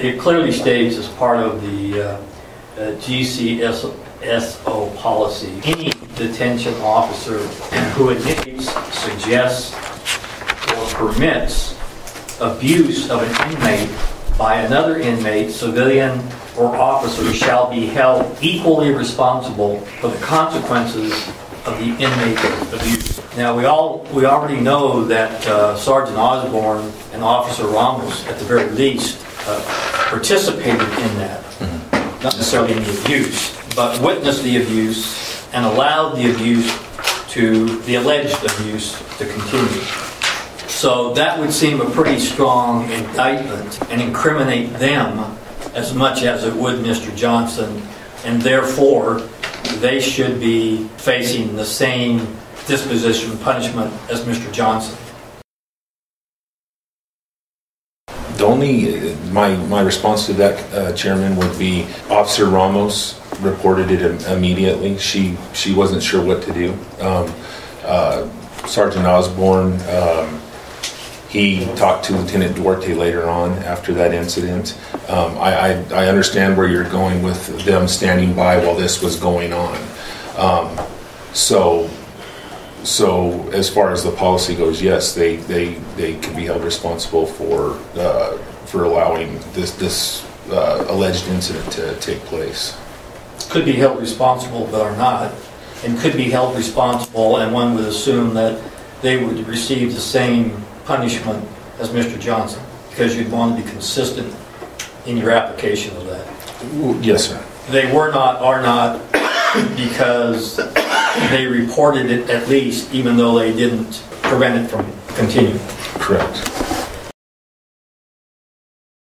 it clearly states as part of the GCSO policy, any detention officer who initiates, suggests, or permits abuse of an inmate by another inmate, civilian, or officer shall be held equally responsible for the consequences of the inmate abuse. Now, we already know that Sergeant Osborn and Officer Ramos, at the very least, participated in that. Not necessarily in the abuse, but witnessed the abuse and allowed the alleged abuse to continue. So that would seem a pretty strong indictment and incriminate them as much as it would Mr. Johnson, and therefore they should be facing the same disposition punishment as Mr. Johnson. The only, my response to that, Chairman, would be Officer Ramos reported it immediately. She wasn't sure what to do. Sergeant Osborn, he talked to Lieutenant Duarte later on after that incident. I understand where you're going with them standing by while this was going on. So as far as the policy goes, yes, they can be held responsible for allowing this alleged incident to take place. Could be held responsible, but are not, and could be held responsible, and one would assume that they would receive the same punishment as Mr. Johnson, because you'd want to be consistent in your application of that. Yes, sir. They are not, because they reported it at least, even though they didn't prevent it from continuing. Correct.